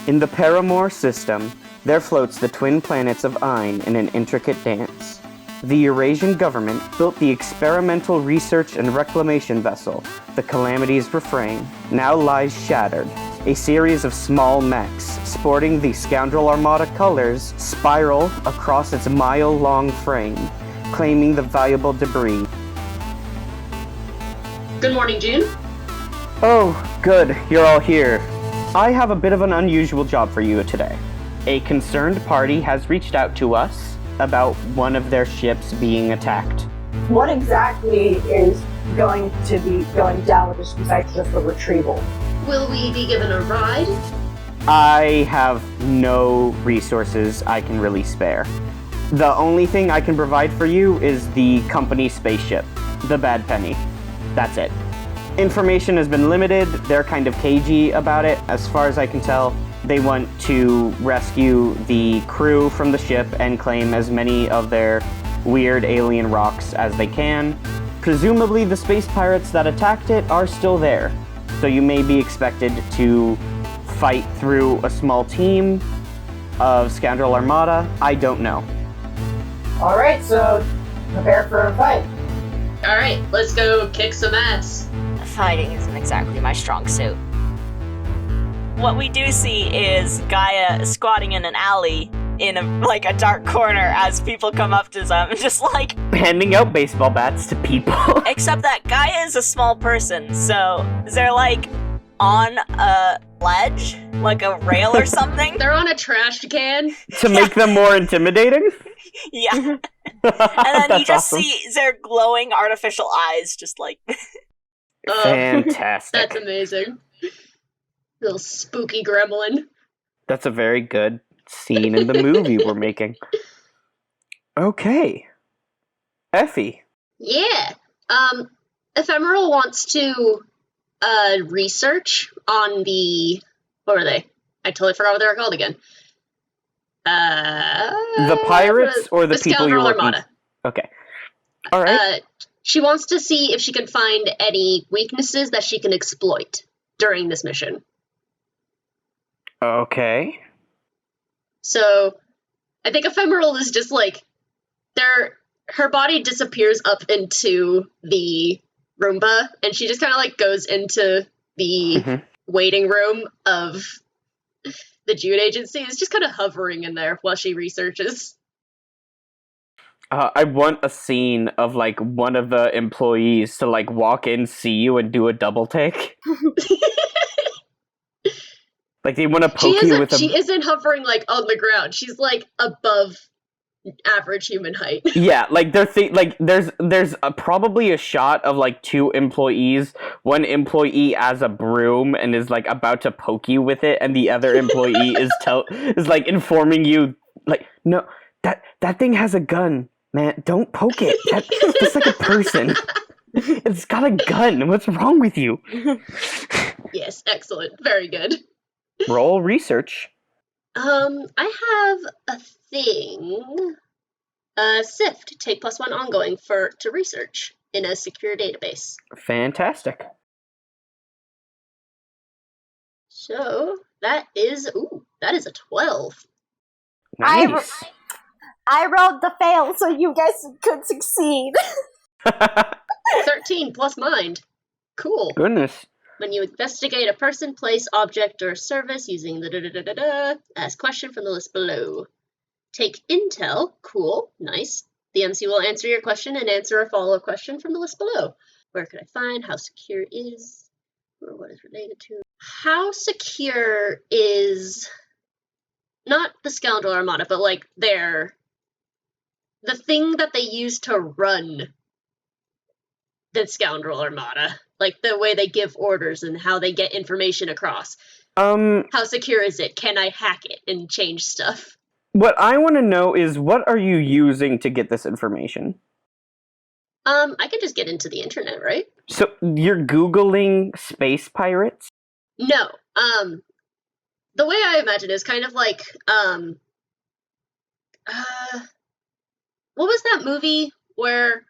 In the Paramore system, there floats the twin planets of Ein in an intricate dance. The Eurasian government built the experimental research and reclamation vessel, the Calamity's Refrain, now lies shattered. A series of small mechs, sporting the Scoundrel Armada colors, spiral across its mile-long frame, claiming the valuable debris. Good morning, June. Oh, good, you're all here. I have a bit of an unusual job for you today. A concerned party has reached out to us about one of their ships being attacked. What exactly is going to be going down with this besides just the retrieval? Will we be given a ride? I have no resources I can really spare. The only thing I can provide for you is the company spaceship, the Bad Penny. That's it. Information has been limited. They're kind of cagey about it, as far as I can tell. They want to rescue the crew from the ship and claim as many of their weird alien rocks as they can. Presumably the space pirates that attacked it are still there, so you may be expected to fight through a small team of Scoundrel Armada. I don't know. Alright, so prepare for a fight. Alright, let's go kick some ass. Fighting isn't exactly my strong suit. What we do see is Gaia squatting in an alley in a dark corner as people come up to them, just like Handing out baseball bats to people. except that Gaia is a small person, so they're like on a ledge, like a rail or something. They're on a trash can. To make them more intimidating? Yeah. And then you That's just awesome. see their glowing artificial eyes, just like Fantastic. That's amazing. Little spooky gremlin. That's a very good scene in the movie we're making. Okay. Effie. Yeah. Ephemeral wants to research on the what were they? I totally forgot what they were called again. The pirates or the people you're Scoundrel working? Armada. Okay. All right. She wants to see if she can find any weaknesses that she can exploit during this mission. Okay. So, I think Ephemeral is just like, her body disappears up into the Roomba, and she just kind of like goes into the waiting room of the Jude Agency. It's just kind of hovering in there while she researches. I want a scene of like one of the employees to like walk in, see you, and do a double take. Like they want to poke you with a. She isn't hovering like on the ground. She's like above average human height. Yeah, like there's probably a shot of like two employees, one employee as a broom and is like about to poke you with it, and the other employee is like informing you like, no, that thing has a gun, man, don't poke it. That's like a person. It's got a gun. What's wrong with you? Yes, excellent, very good. Roll research. I have a thing. Sift, take +1 ongoing to research in a secure database. Fantastic. So that is a 12. Nice. I rolled the fail so you guys could succeed. 13 plus mind. Cool. Goodness. When you investigate a person, place, object, or service using the ask question from the list below. Take intel. Cool. Nice. The MC will answer your question and answer a follow-up question from the list below. Where could I find? How secure is? Or what is related to? How secure is not the Scoundrel Armada, but like the thing that they use to run the Scoundrel Armada. Like the way they give orders and how they get information across. How secure is it? Can I hack it and change stuff? What I want to know is, what are you using to get this information? I can just get into the internet, right? So you're Googling space pirates? No. The way I imagine it is kind of like, what was that movie where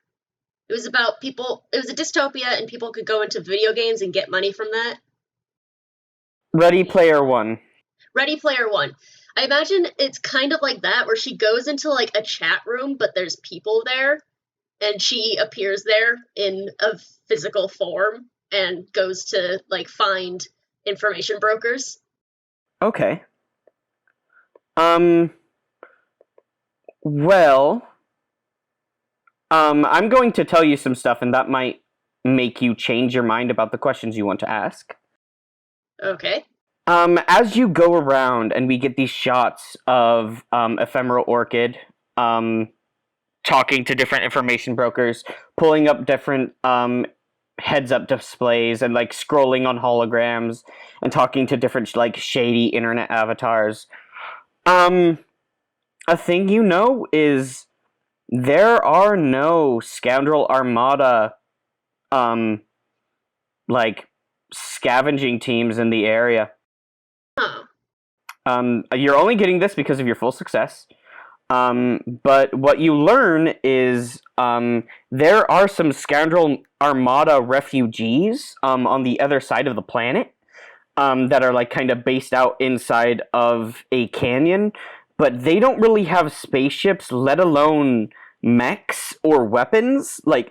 it was about people, it was a dystopia and people could go into video games and get money from that? Ready Player One. Ready Player One. I imagine it's kind of like that, where she goes into like a chat room, but there's people there, and she appears there in a physical form and goes to like find information brokers. Okay. Well, I'm going to tell you some stuff, and that might make you change your mind about the questions you want to ask. Okay. As you go around and we get these shots of Ephemeral Orchid talking to different information brokers, pulling up different heads-up displays and like scrolling on holograms and talking to different like shady internet avatars. A thing you know is there are no Scoundrel Armada like scavenging teams in the area. Huh. You're only getting this because of your full success. But what you learn is there are some Scoundrel Armada refugees on the other side of the planet that are like kind of based out inside of a canyon, but they don't really have spaceships, let alone mechs or weapons like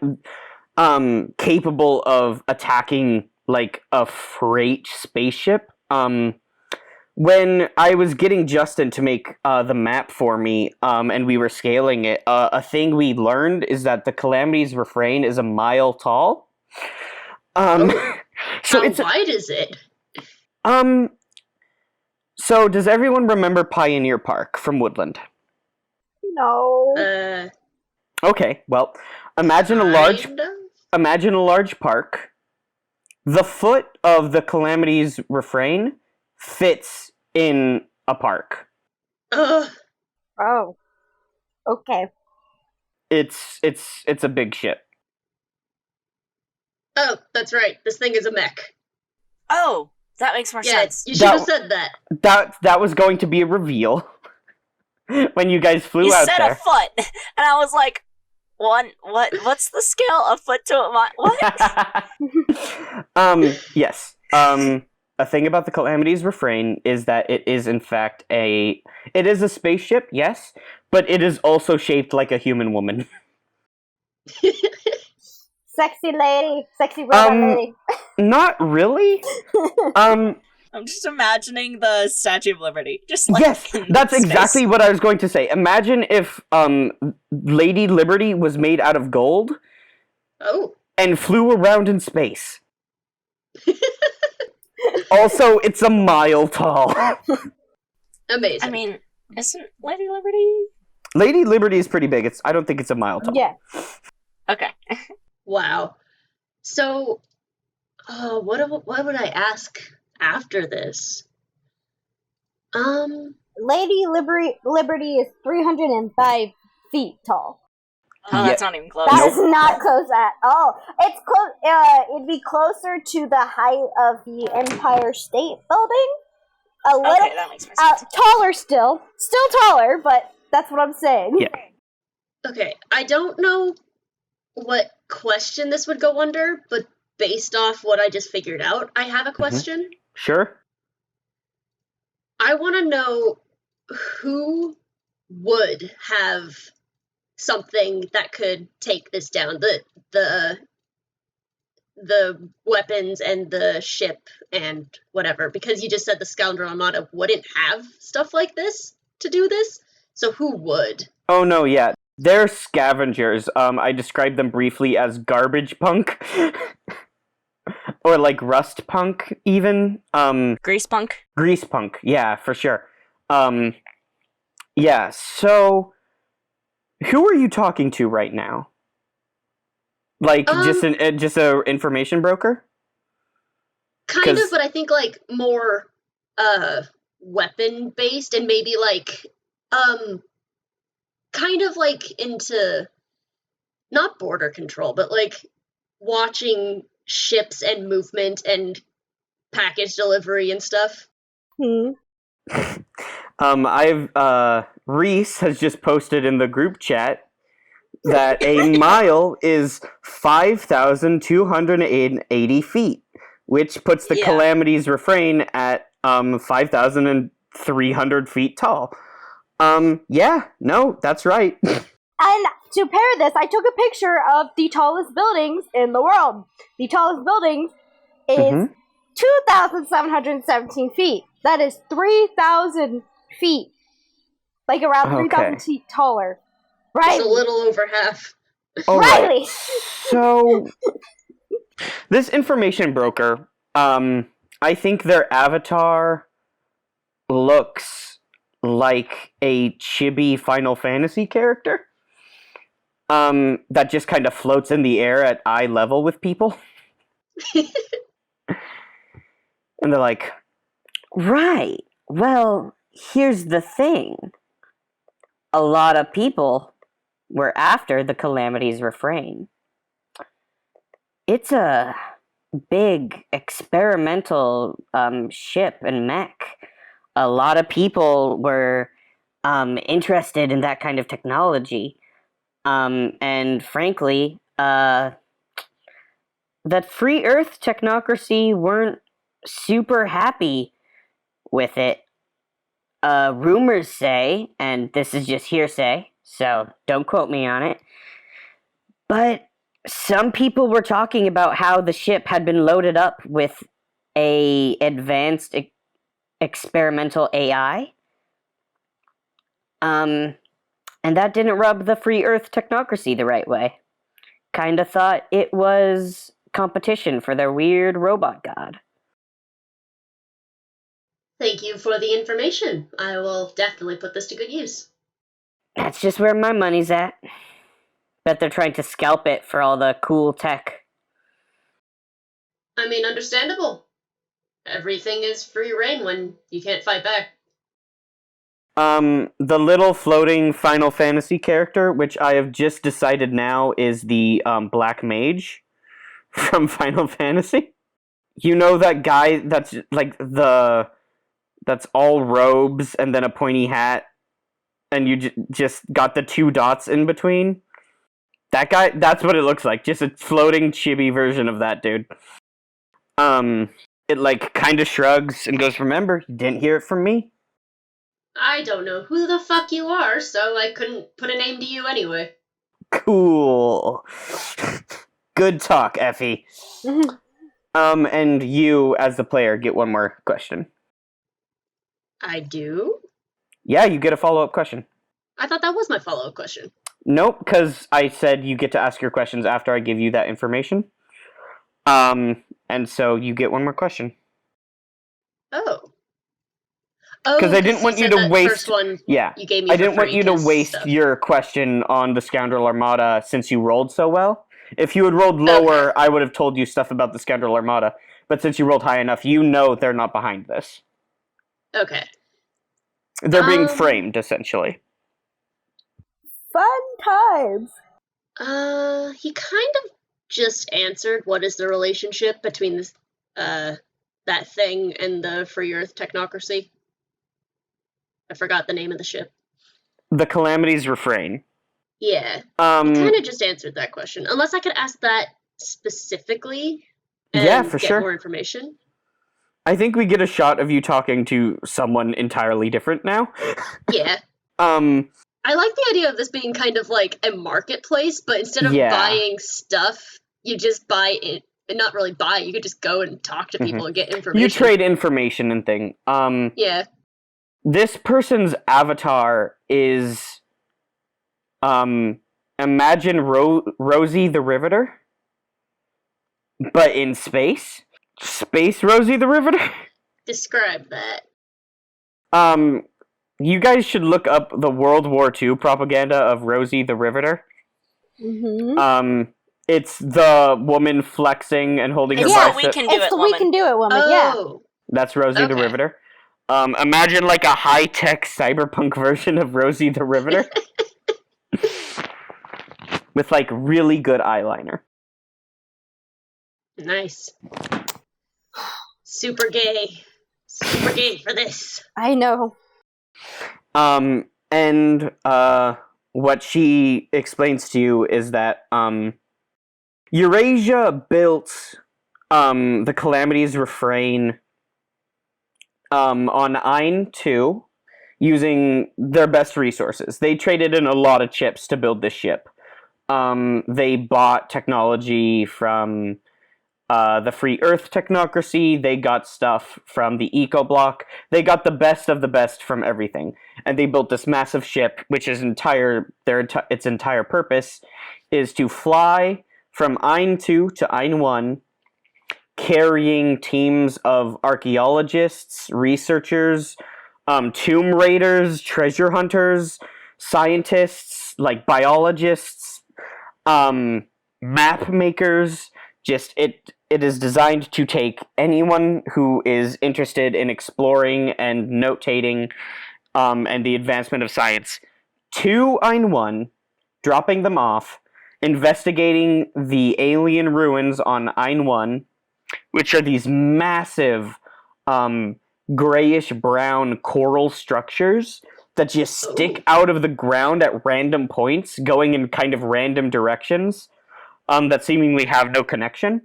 capable of attacking like a freight spaceship. When I was getting Justin to make the map for me, and we were scaling it, a thing we learned is that the Calamity's refrain is a mile tall. So How it's wide is it? So does everyone remember Pioneer Park from Woodland? No. Okay, well, imagine a large park. The foot of the Calamity's refrain fits in a park. Ugh. Oh. Okay. It's a big ship. Oh, that's right. This thing is a mech. Oh, that makes more Yeah, sense. you should have said that. That was going to be a reveal when you guys flew You out said there. a foot, and I was like, what's the scale? A foot to a mile? What? Yes. A thing about the Calamity's refrain is that it is in fact it is a spaceship, yes, but it is also shaped like a human woman. Sexy lady. Sexy robot lady. Not really. I'm just imagining the Statue of Liberty. Just like Yes, in that's space. exactly what I was going to say. Imagine if Lady Liberty was made out of gold Oh. and flew around in space. Also, it's a mile tall. Amazing. I mean, isn't Lady Liberty? Lady Liberty is pretty big. I don't think it's a mile tall. Yeah. Okay. Wow. So, what would I ask after this? Lady Liberty is 305 feet tall. Oh, that's not even close. That is not close at all. It's close. It'd be closer to the height of the Empire State Building. A little Okay, that makes more sense. taller still taller, but that's what I'm saying. Yeah. Okay, I don't know what question this would go under, but based off what I just figured out, I have a question. Sure. I want to know who would have something that could take this down. The weapons and the ship and whatever, because you just said the Scoundrel Armada wouldn't have stuff like this to do this. So who would? Oh no, yeah. They're scavengers. I described them briefly as garbage punk. Or like rust punk, even. Grease punk? Grease punk, yeah, for sure. Yeah, so who are you talking to right now? Like just a information broker? Kind of, but I think like more weapon based, and maybe like kind of like into not border control, but like watching ships and movement and package delivery and stuff. Reese has just posted in the group chat that a mile is 5,280 feet, which puts the Yeah. Calamity's refrain at 5,000 300 feet tall. Yeah, no, that's right. And to pair this, I took a picture of the tallest buildings in the world. The tallest building is Mhm. 2,717 feet. That is 3,000 feet. Like around 3,000 Okay. feet taller. It's Right. a little over half. All right. Riley. So, this information broker, I think their avatar looks like a chibi Final Fantasy character. That just kind of floats in the air at eye level with people. And they're like, Right. Well, here's the thing. A lot of people were after the Calamity's refrain. It's a big experimental ship and mech. A lot of people were interested in that kind of technology. And frankly, that Free Earth technocracy weren't super happy with it. Rumors say, and this is just hearsay, so don't quote me on it, but some people were talking about how the ship had been loaded up with a advanced experimental AI. And that didn't rub the Free Earth technocracy the right way. Kinda thought it was competition for their weird robot god. Thank you for the information. I will definitely put this to good use. That's just where my money's at. Bet they're trying to scalp it for all the cool tech. I mean, understandable. Everything is free reign when you can't fight back. the little floating Final Fantasy character, which I have just decided now is the Black Mage from Final Fantasy. You know that guy that's like that's all robes and then a pointy hat, and you just got the two dots in between? That guy, that's what it looks like. Just a floating chibi version of that dude. It like kind of shrugs and goes, "Remember, you didn't hear it from me." I don't know who the fuck you are, so I couldn't put a name to you anyway. Cool. Good talk, Effie. And you, as the player, get one more question. I do? Yeah, you get a follow-up question. I thought that was my follow-up question. Nope, because I said you get to ask your questions after I give you that information. And so you get one more question. Oh. Because I didn't want you to waste. First one Yeah, you gave me I for didn't want free you to 'cause waste stuff. your question on the Scoundrel Armada since you rolled so well. If you had rolled lower, Okay. I would have told you stuff about the Scoundrel Armada. But since you rolled high enough, you know they're not behind this. Okay. They're being framed, essentially. Fun times. He kind of just answered what is the relationship between this, that thing and the Free Earth technocracy. I forgot the name of the ship. The Calamity's refrain. Yeah. He kind of just answered that question. Unless I could ask that specifically and Yeah, for get sure. more information. I think we get a shot of you talking to someone entirely different now. Yeah. I like the idea of this being kind of like a marketplace, but instead of Yeah. buying stuff, you just buy it. Not really buy, you could just go and talk to people and get information. You trade information and thing. Yeah. This person's avatar is imagine Rosie the Riveter, but in space. Space Rosie the Riveter. Describe that. You guys should look up the World War II propaganda of Rosie the Riveter. Mm-hmm. It's the woman flexing and holding her It's Yeah. the we bicep. can do It's it, the woman. We Can Do It woman, yeah. Oh. That's Rosie the Okay. Riveter. Imagine like a high-tech cyberpunk version of Rosie the Riveter. With like really good eyeliner. Nice. Super gay. Super gay for this. I know. And what she explains to you is that Eurasia built the Calamity's refrain on Ein 2 using their best resources. They traded in a lot of chips to build this ship. They bought technology from the Free Earth technocracy. They got stuff from the Eco Block. They got the best of the best from everything, and they built this massive ship, which is its entire purpose is to fly from Ein 2 to Ein 1, carrying teams of archaeologists, researchers, tomb raiders, treasure hunters, scientists, like biologists, map makers. Just it is designed to take anyone who is interested in exploring and notating and the advancement of science to Ein 1, dropping them off, investigating the alien ruins on Ein 1, which are these massive grayish-brown coral structures that just stick out of the ground at random points, going in kind of random directions that seemingly have no connection.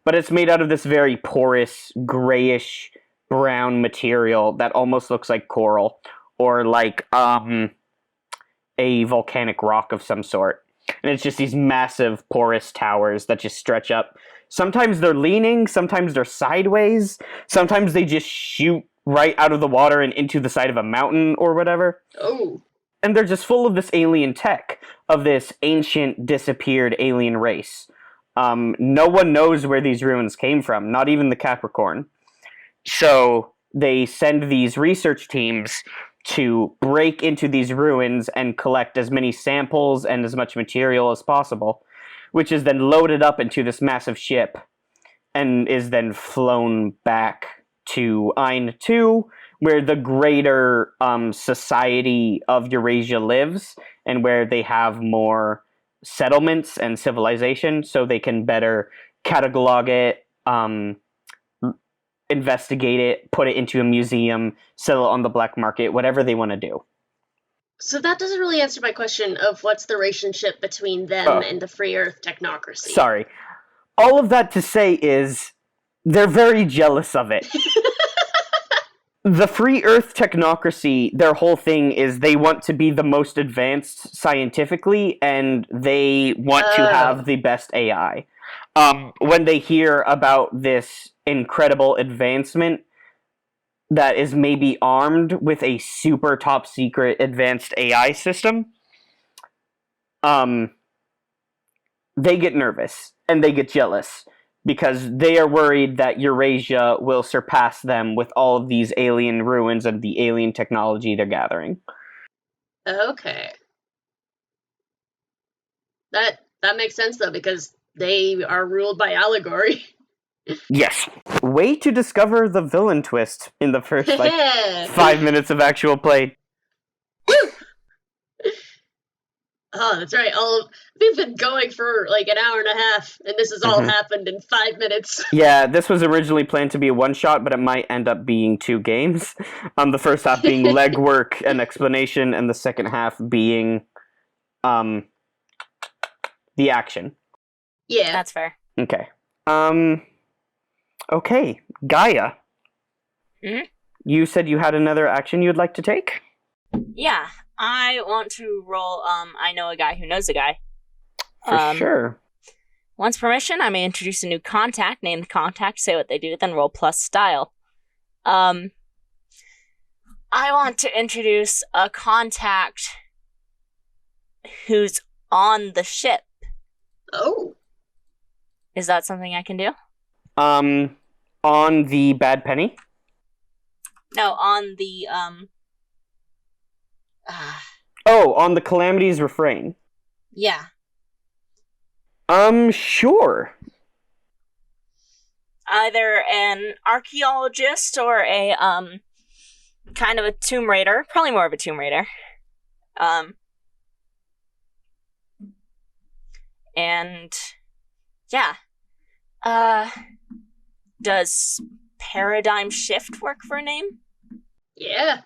But it's made out of this very porous, grayish-brown material that almost looks like coral, or like a volcanic rock of some sort. And it's just these massive, porous towers that just stretch up. Sometimes they're leaning, sometimes they're sideways, sometimes they just shoot right out of the water and into the side of a mountain or whatever. Oh. And they're just full of this alien tech, of this ancient, disappeared alien race. No one knows where these ruins came from, not even the Capricorn. So they send these research teams to break into these ruins and collect as many samples and as much material as possible, which is then loaded up into this massive ship and is then flown back to Ein 2, where the greater society of Eurasia lives, and where they have more settlements and civilization, so they can better catalog it, investigate it, put it into a museum, sell it on the black market, whatever they want to do. So that doesn't really answer my question of what's the relationship between them and the Free Earth technocracy. Sorry. All of that to say is they're very jealous of it. The Free Earth technocracy, their whole thing is they want to be the most advanced scientifically, and they want to have the best AI. When they hear about this incredible advancement that is maybe armed with a super top secret advanced AI system, they get nervous and they get jealous because they are worried that Eurasia will surpass them with all of these alien ruins and the alien technology they're gathering. Okay. That makes sense though, because they are ruled by allegory. Yes. Way to discover the villain twist in the first 5 minutes of actual play. Oh, that's right. We've been going for like an hour and a half, and this has all happened in 5 minutes. Yeah, this was originally planned to be a one-shot, but it might end up being 2 games. The first half being legwork and explanation, and the second half being the action. Yeah. That's fair. Okay. Okay, Gaia. Mhm. You said you had another action you'd like to take? Yeah, I want to roll, I know a guy who knows a guy. For sure. Once permission, I may introduce a new contact, name the contact, say what they do, then roll plus style. I want to introduce a contact who's on the ship. Oh. Is that something I can do? On the Bad Penny? No, on the, on the Calamity's Refrain. yeah. Sure. Either an archaeologist or a, kind of a tomb raider. Probably more of a tomb raider. And, yeah. Does Paradigm Shift work for a name? Yeah.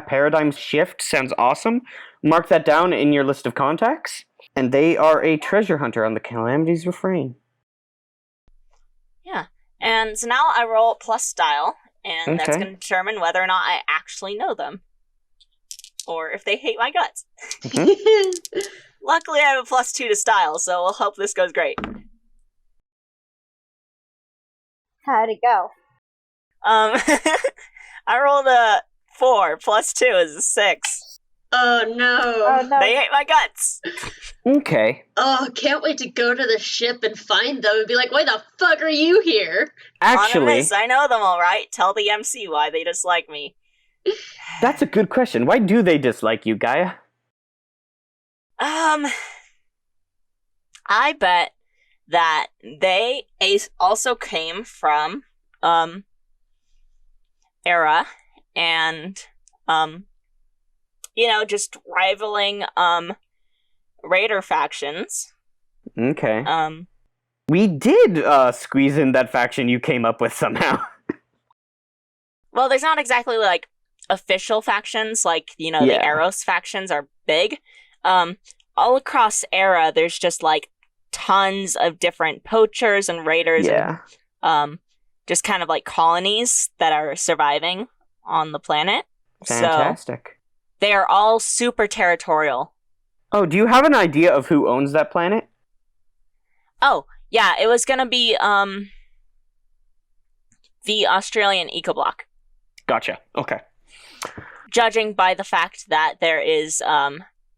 Paradigm Shift sounds awesome. Mark that down in your list of contacts. And they are a treasure hunter on the Calamity's Refrain. Yeah. And so now I roll plus style. And that's Okay. going to determine whether or not I actually know them. Or if they hate my guts. Luckily, I have a +2 to style, so we'll hope this goes great. How'd it go? I rolled a 4, +2 is a 6. Oh no. Oh no. They hate my guts! Okay. Oh, can't wait to go to the ship and find them and be like, why the fuck are you here? Actually, Anonymous, I know them alright. Tell the MC why they dislike me. that's a good question. Why do they dislike you, Gaia? I bet that they also came from, Era, and, just rivaling, Raider factions. Okay. We did squeeze in that faction you came up with somehow. Well, there's not exactly, like, official factions, like, the Eros factions are big. All across Era, there's just, like, tons of different poachers and raiders and just kind of like colonies that are surviving on the planet. Fantastic. So they are all super territorial. Oh, do you have an idea of who owns that planet? Oh, yeah, it was gonna be the Australian Ecoblock. Gotcha. Okay. Judging by the fact that there is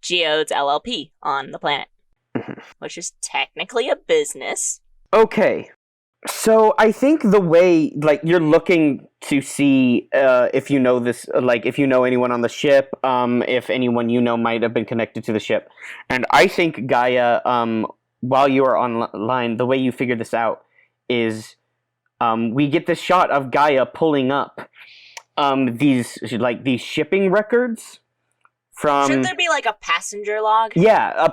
Geodes LLP on the planet. Which is technically a business. Okay. So I think the way, like, you're looking to see if you know this, like, if you know anyone on the ship, if anyone you know might have been connected to the ship. And I think, Gaia, while you are online, the way you figure this out is we get this shot of Gaia pulling up these shipping records from... Should there be, like, a passenger log? Yeah, a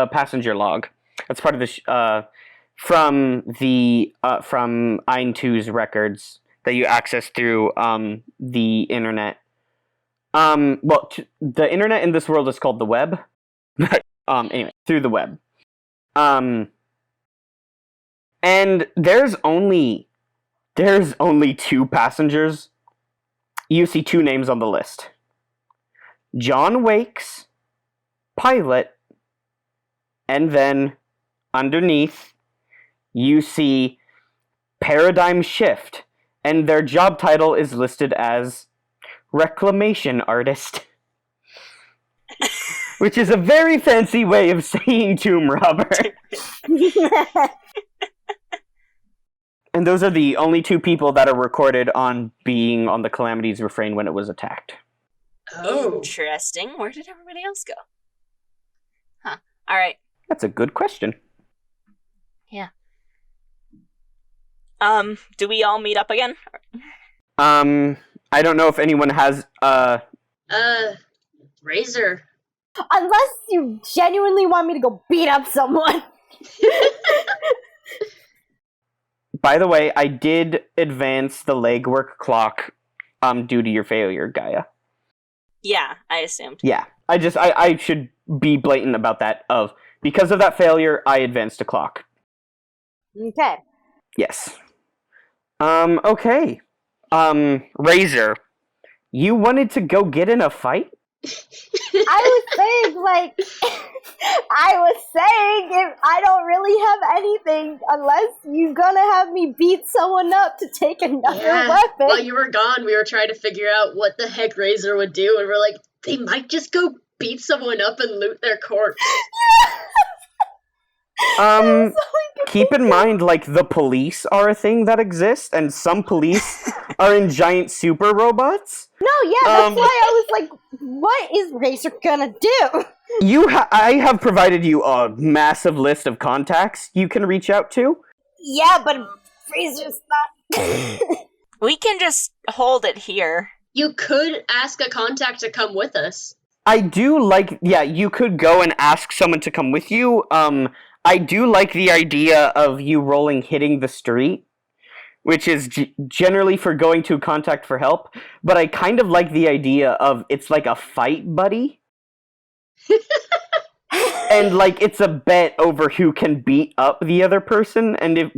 passenger log. That's part of the from Ein 2's records that you access through the internet. The internet in this world is called the web. Anyway, through the web. And there's only 2 passengers. You see 2 names on the list. John Wakes, pilot, and then underneath you see Paradigm Shift, and their job title is listed as Reclamation Artist. Which is a very fancy way of saying tomb robber. And those are the only 2 people that are recorded on being on the Calamity's refrain when it was attacked. Oh. Interesting. Where did everybody else go? Huh. Alright. That's a good question. Yeah. Do we all meet up again? I don't know if anyone has, Razor. Unless you genuinely want me to go beat up someone. By the way, I did advance the legwork clock, due to your failure, Gaia. Yeah, I assumed. Yeah. I should be blatant about that, because of that failure, I advanced a clock. Okay. Yes. Okay. Razor, you wanted to go get in a fight? I was saying if I don't really have anything unless you're gonna have me beat someone up to take another weapon. While you were gone, we were trying to figure out what the heck Razor would do, and we're like, they might just go beat someone up and loot their corpse. Keep in mind, like, the police are a thing that exists, and some police are in giant super robots. No, yeah, that's why I was like, what is Razor gonna do? I have provided you a massive list of contacts you can reach out to. Yeah, but Razor's not... We can just hold it here. You could ask a contact to come with us. I do like... Yeah, you could go and ask someone to come with you. I do like the idea of you hitting the street, which is generally for going to contact for help, but I kind of like the idea of it's like a fight buddy. And like it's a bet over who can beat up the other person, and if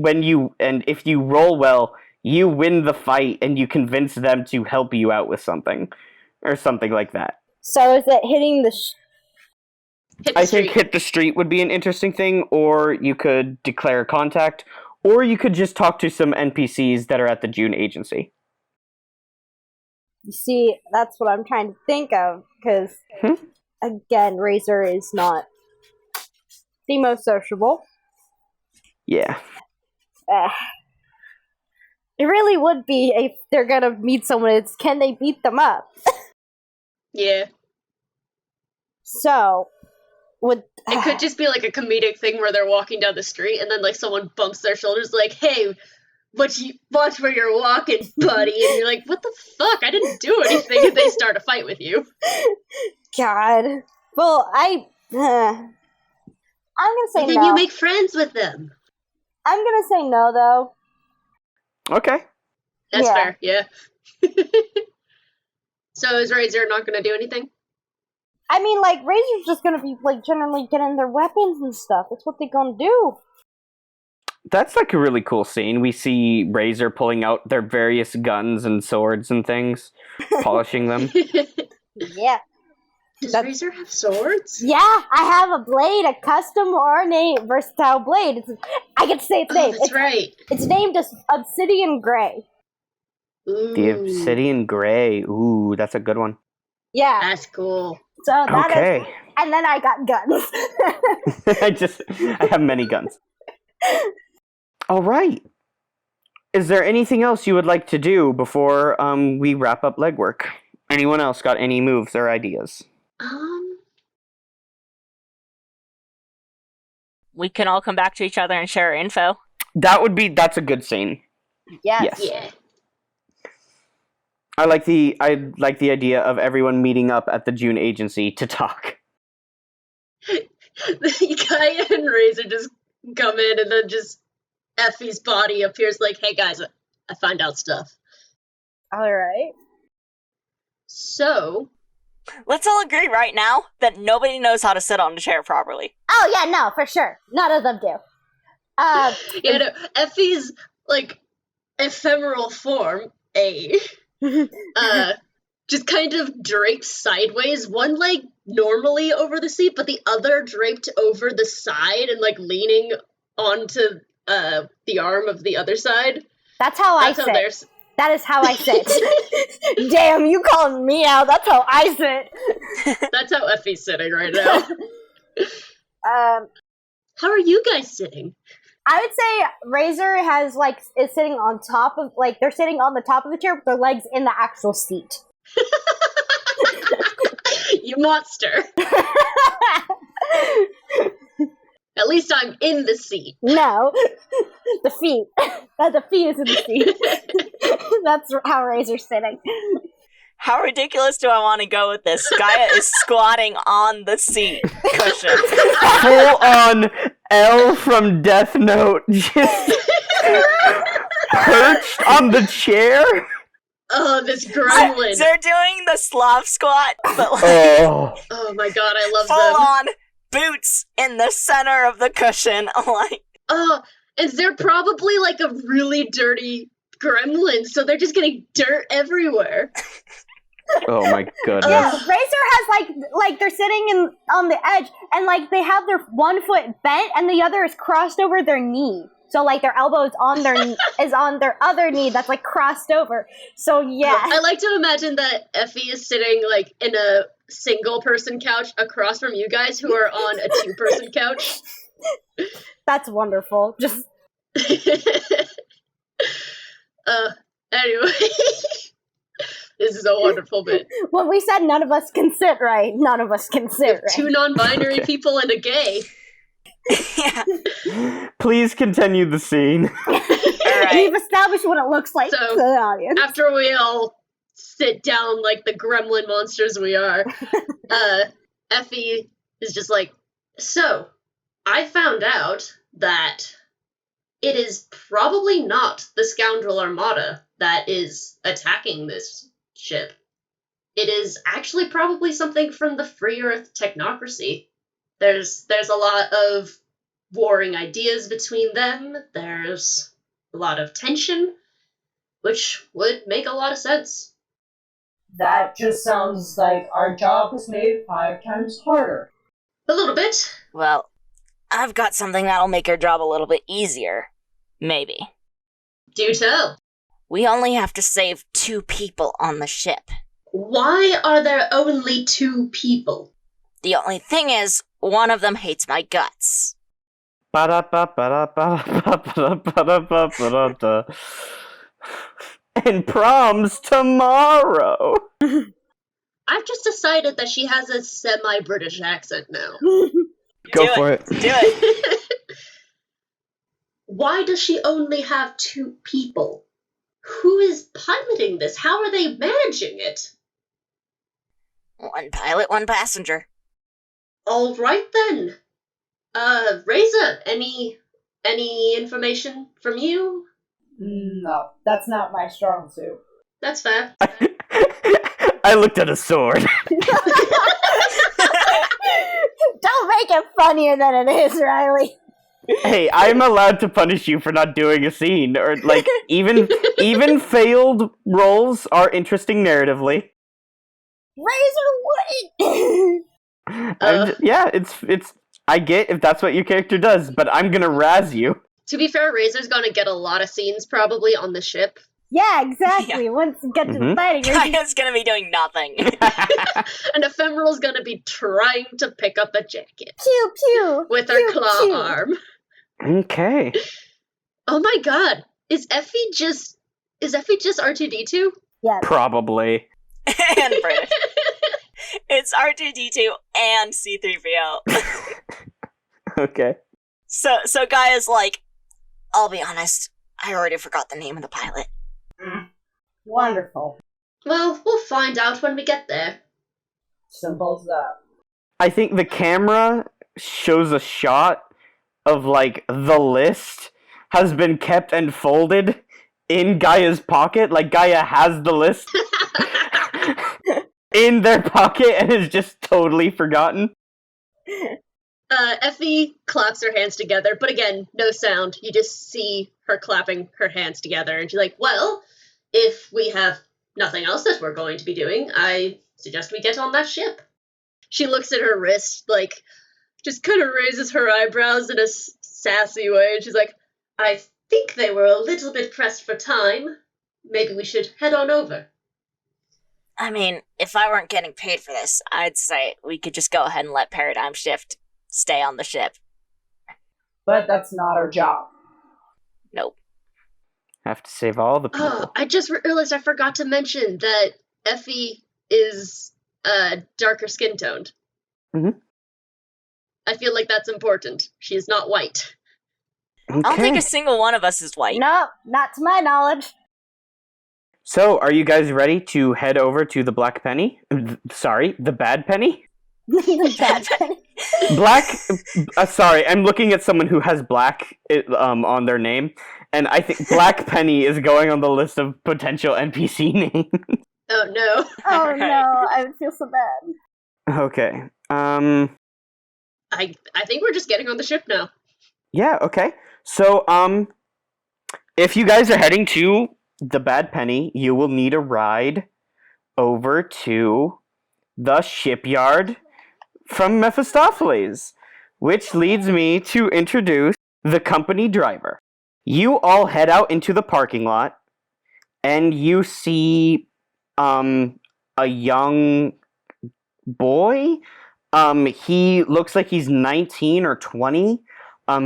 you roll well, you win the fight and you convince them to help you out with something. Or something like that. So is it hitting the... Hit the I street. think hit the street would be an interesting thing, or you could declare contact, or you could just talk to some NPCs that are at the June agency. You see, that's what I'm trying to think of, because, again, Razor is not the most sociable. Yeah. It really would be if they're gonna meet someone, it's can they beat them up? Yeah. So, would... It could just be like a comedic thing where they're walking down the street and then like someone bumps their shoulders like, hey, watch where you're walking, buddy. And you're like, what the fuck? I didn't do anything, and they start a fight with you. God. Well, I'm gonna say And then no. you make friends with them. I'm gonna say no, though. Okay. That's Yeah. fair, yeah. So is Razor not gonna do anything? I mean, like, Razor's just gonna be, like, generally getting their weapons and stuff. That's what they're gonna do. That's like a really cool scene. We see Razor pulling out their various guns and swords and things, polishing them. Yeah. Does That's- Razor have swords? Yeah, I have a blade, a custom ornate versatile blade. I get to say its Oh, name. that's right. It's named as Obsidian Gray. Ooh, The Obsidian Gray. Ooh, that's a good one. Yeah. that's cool. So that is, Okay. and then I got guns. I have many guns. All right. Is there anything else you would like to do before we wrap up legwork? Anyone else got any moves or ideas? We can all come back to each other and share our info. That's a good scene. Yes. Yeah. I like the idea of everyone meeting up at the June agency to talk. Gaia and Razor just come in and then just Effie's body appears like, hey guys, I find out stuff. Alright. So, Let's all agree right now that nobody knows how to sit on a chair properly. Oh, yeah, no, for sure. None of them do. yeah, no, Effie's, like, ephemeral form, just kind of draped sideways, one leg normally over the seat, but the other draped over the side and, like, leaning onto the arm of the other side. That's how I That's how sit. there's... That is how I sit. Damn, you calling me out. That's how I sit. That's how Effie's sitting right now. How are you guys sitting? I would say Razor is sitting on top of, like, they're sitting on the top of the chair with their legs in the actual seat. You monster. At least I'm in the seat. No. The feet. The feet is in the seat. That's how Razor's sitting. How ridiculous do I want to go with this? Gaia is squatting on the seat cushion. Full on L from Death Note, just perched on the chair. Oh, this gremlin. They're doing the Slav squat, but like Oh, Oh my god, I love full them. on boots in the center of the cushion. Like, Oh, and they're probably like a really dirty gremlin, so they're just getting dirt everywhere. oh my goodness. Yeah, Razor has like they're sitting on the edge, and like they have their one foot bent, and the other is crossed over their knee. So like their elbow is on their other knee that's like crossed over. So yeah, I like to imagine that Effie is sitting like in a single person couch across from you guys who are on a 2-person couch. that's wonderful. Just Anyway. This is a wonderful bit. when we said none of us can sit right, none of us can sit right. 2 non-binary people and a gay. yeah. Please continue the scene. Alright. We've established what it looks like So, to the audience. After we all sit down like the gremlin monsters we are, Effie is just like, so, I found out that it is probably not the Scoundrel Armada that is attacking this ship. It is actually probably something from the Free Earth technocracy. There's a lot of warring ideas between them. There's a lot of tension. which would make a lot of sense. That just sounds like our job was made 5 times harder. A little bit. Well, I've got something that'll make your job a little bit easier. Maybe. Do tell. We only have to save 2 people on the ship. Why are there only 2 people? The only thing is, one of them hates my guts. And prom's tomorrow. I've just decided that she has a semi-British accent now. Go for it. Do it. Why does she only have 2 people? Who is piloting this? How are they managing it? 1 pilot, 1 passenger. All right then. Reza, any information from you? No, that's not my strong suit. That's fair. I looked at a sword. Don't make it funnier than it is, Riley. Hey, I'm allowed to punish you for not doing a scene, or like even failed roles are interesting narratively. Razor wood. Yeah, it's. I get if that's what your character does, but I'm gonna razz you. To be fair, Razor's gonna get a lot of scenes probably on the ship. Yeah, exactly. Once we get to the fighting, Kaya's gonna be doing nothing. And Ephemeral's gonna be trying to pick up a jacket pew pew with her pew, claw pew. arm. Okay. Oh my god. Is Effie just R2D2? Yeah. Probably. And British. It's R2D2 and C-3PO. Okay. So Gaia's like, I'll be honest, I already forgot the name of the pilot. Wonderful. Well, we'll find out when we get there. Simple as that. I think the camera shows a shot of like the list has been kept and folded in Gaia's pocket. Like Gaia has the list in their pocket and is just totally forgotten. Effie claps her hands together, but again, no sound. You just see her clapping her hands together, and she's like, well, if we have nothing else that we're going to be doing, I suggest we get on that ship. She looks at her wrist, like, just kind of raises her eyebrows in a sassy way, and she's like, I think they were a little bit pressed for time. Maybe we should head on over. I mean, if I weren't getting paid for this, I'd say we could just go ahead and let Paradigm Shift stay on the ship. But that's not our job. Nope. Have to save all the people. Oh, I just realized I forgot to mention that Effie is darker skin toned. Mhm. I feel like that's important. She is not white. I don't think a single one of us is white. No, not to my knowledge. So, are you guys ready to head over to the Black Penny? Sorry, the Bad Penny? Bad. Black. Sorry, I'm looking at someone who has black on their name, and I think Black Penny is going on the list of potential NPC names. Oh no. Oh Right. no, I would feel so bad. Okay. I think we're just getting on the ship now. Yeah. Okay. So, if you guys are heading to the Bad Penny, you will need a ride over to the shipyard from Mephistopheles, which leads me to introduce the company driver. You all head out into the parking lot, and you see a young boy. He looks like he's 19 or 20.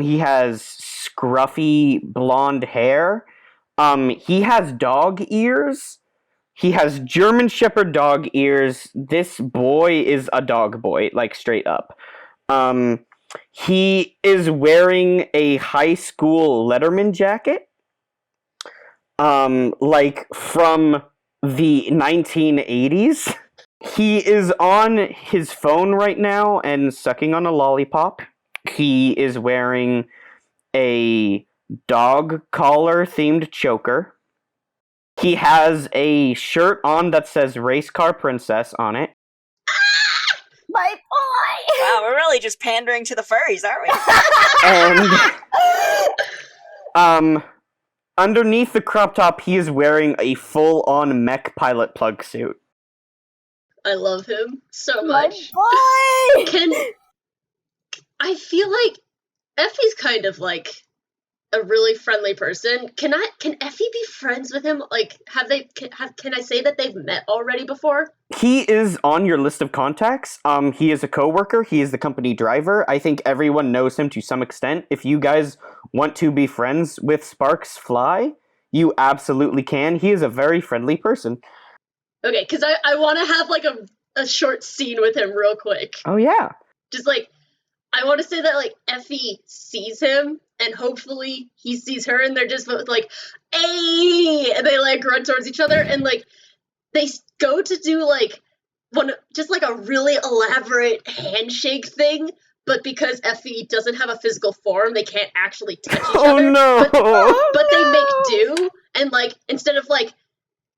He has scruffy blonde hair. He has dog ears. He has German Shepherd dog ears. This boy is a dog boy, like straight up. He is wearing a high school Letterman jacket. Like from the 1980s. He is on his phone right now and sucking on a lollipop. He is wearing a dog collar themed choker. He has a shirt on that says Race Car Princess on it. My boy! Wow, we're really just pandering to the furries, aren't we? And Underneath the crop top, he is wearing a full-on mech pilot plug suit. I love him so My much. boy! I feel like Effie's kind of like a really friendly person. Can Effie be friends with him? Like, can I say that they've met already before? He is on your list of contacts. He is a coworker. He is the company driver. I think everyone knows him to some extent. If you guys want to be friends with Sparks Fly, you absolutely can. He is a very friendly person. Okay, because I want to have like a short scene with him real quick. Oh yeah. Just like, I want to say that like Effie sees him and hopefully he sees her and they're just both like, "Hey!" and they like run towards each other and like they go to do like just like a really elaborate handshake thing, but because Effie doesn't have a physical form, they can't actually touch each Oh other. no. But they make do, and like instead of like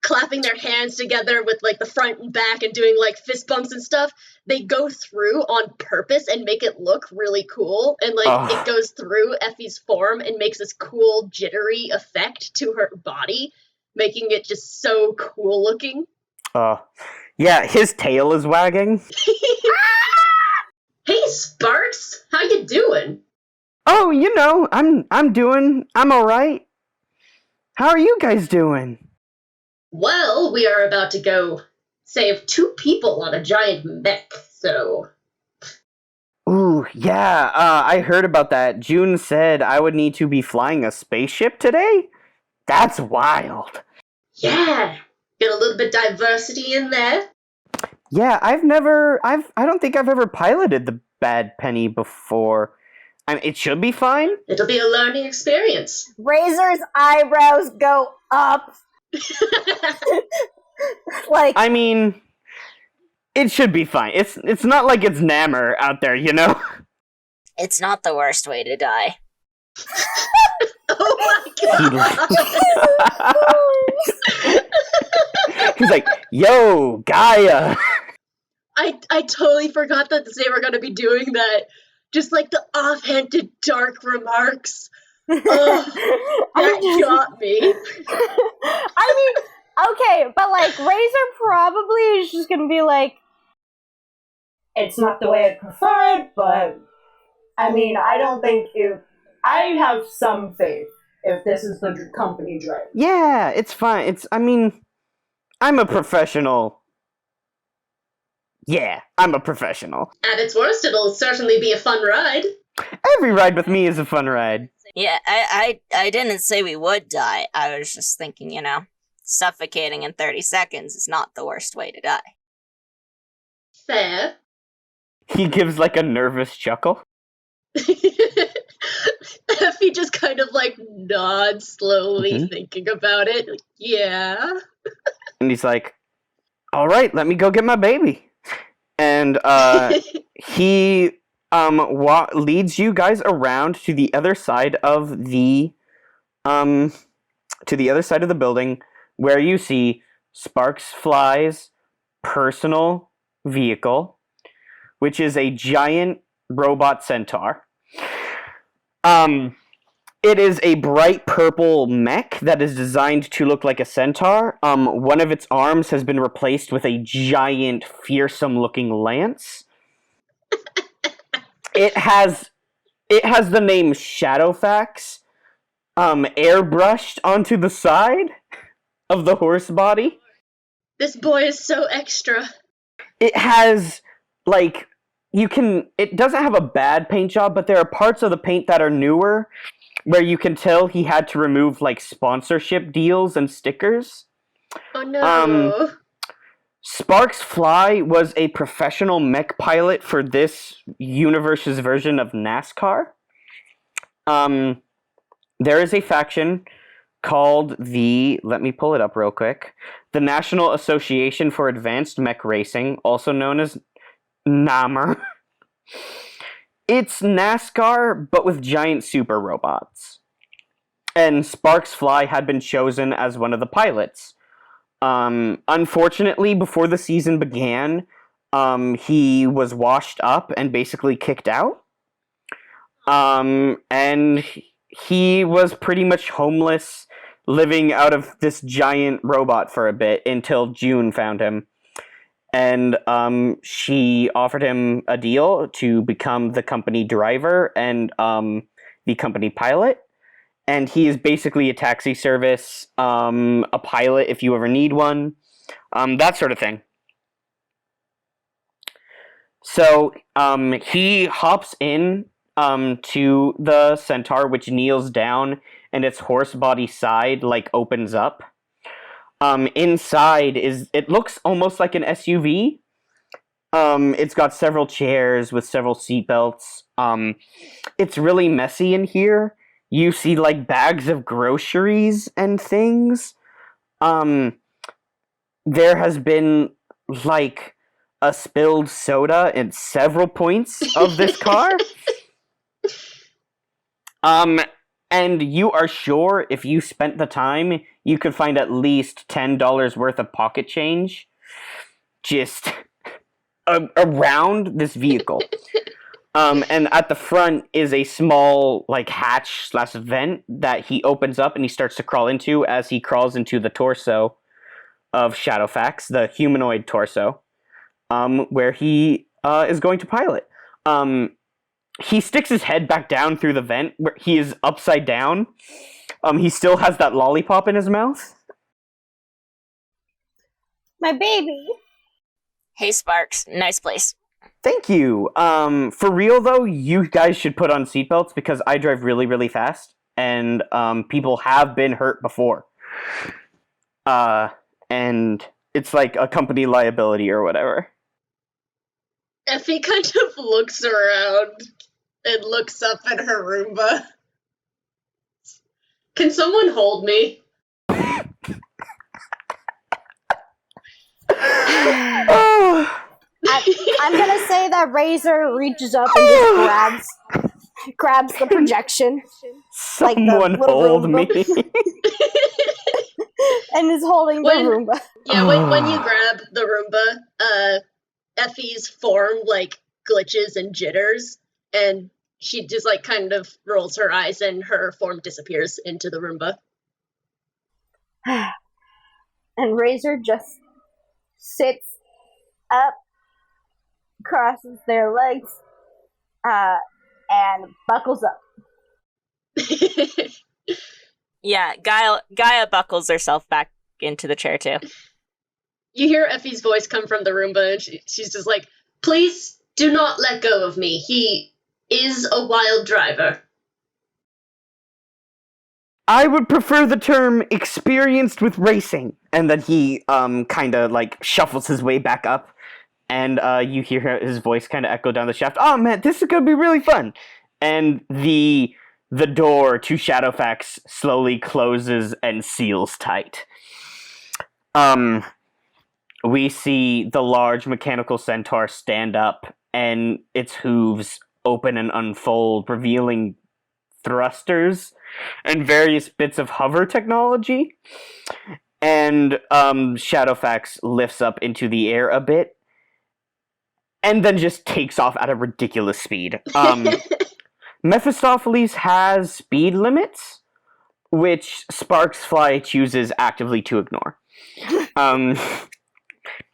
clapping their hands together with like the front and back and doing like fist bumps and stuff, they go through on purpose and make it look really cool, and like it goes through Effie's form and makes this cool jittery effect to her body, making it just so cool looking. Yeah, his tail is wagging. Hey Sparks, how you doing? Oh, you know, I'm all right. How are you guys doing? Well, we are about to go save 2 people on a giant mech, so... Ooh, yeah, I heard about that. June said I would need to be flying a spaceship today? That's wild. Yeah, get a little bit diversity in there. Yeah, I don't think I've ever piloted the Bad Penny before. I mean, it should be fine. It'll be a learning experience. Razor's eyebrows go up. Like, I mean, it should be fine. It's not like it's Namor out there, you know? It's not the worst way to die. Oh my god! He's like, yo, Gaia! I totally forgot that they were going to be doing that. Just like the offhanded dark remarks. Oh, that got me. I mean, okay, but like Razor probably is just gonna be like, It's not the way I prefer it, but I mean, I don't think I have some faith if this is the company drive. Yeah, it's fine. I'm a professional. Yeah, I'm a professional. At its worst, it'll certainly be a fun ride. Every ride with me is a fun ride. Yeah, I didn't say we would die. I was just thinking, suffocating in 30 seconds is not the worst way to die. Fair. He gives like a nervous chuckle. Effie just kind of like nods slowly, thinking about it. Like, yeah. And he's like, all right, let me go get my baby. And he leads you guys around to the other side of the building, where you see Sparks Fly's personal vehicle, which is a giant robot centaur. It is a bright purple mech that is designed to look like a centaur. One of its arms has been replaced with a giant, fearsome-looking lance. It has the name Shadowfax airbrushed onto the side of the horse body. This boy is so extra. It has, like, it doesn't have a bad paint job, but there are parts of the paint that are newer, where you can tell he had to remove, like, sponsorship deals and stickers. Oh no. Sparks Fly was a professional mech pilot for this universe's version of NASCAR. There is a faction called let me pull it up real quick, the National Association for Advanced Mech Racing, also known as NAMR. It's NASCAR, but with giant super robots. And Sparks Fly had been chosen as one of the pilots. Unfortunately, before the season began, he was washed up and basically kicked out. And he was pretty much homeless living out of this giant robot for a bit until June found him. And she offered him a deal to become the company driver and the company pilot. And he is basically a taxi service, a pilot if you ever need one, that sort of thing. So he hops in to the centaur, which kneels down, and its horse body side opens up. Inside it looks almost like an SUV. It's got several chairs with several seatbelts. It's really messy in here. You see bags of groceries and things. There has been a spilled soda in several points of this car. And you are sure if you spent the time, you could find at least $10 worth of pocket change just around this vehicle. And at the front is a small hatch/vent that he opens up and he starts to crawl into as he crawls into the torso of Shadowfax, the humanoid torso, where he is going to pilot. He sticks his head back down through the vent where he is upside down. He still has that lollipop in his mouth. My baby. Hey, Sparks. Nice place. Thank you. For real though, you guys should put on seatbelts because I drive really, really fast, and people have been hurt before. And it's like a company liability or whatever. Effie kind of looks around and looks up at her Roomba. Can someone hold me? I'm gonna say that Razor reaches up and just grabs the projection. Someone hold me. And is holding the Roomba. Yeah, when you grab the Roomba, Effie's form glitches and jitters, and she just kind of rolls her eyes and her form disappears into the Roomba. And Razor just sits up, crosses their legs, and buckles up. Yeah, Gaia buckles herself back into the chair too. You hear Effie's voice come from the Roomba, and she's just like, "Please do not let go of me. He is a wild driver." I would prefer the term experienced with racing. And then he kind of shuffles his way back up, and you hear his voice kind of echo down the shaft. Oh man, this is gonna be really fun. And the door to Shadowfax slowly closes and seals tight. We see the large mechanical centaur stand up, and its hooves open and unfold, revealing thrusters and various bits of hover technology. And Shadowfax lifts up into the air a bit, and then just takes off at a ridiculous speed. Mephistopheles has speed limits, which Sparksfly chooses actively to ignore.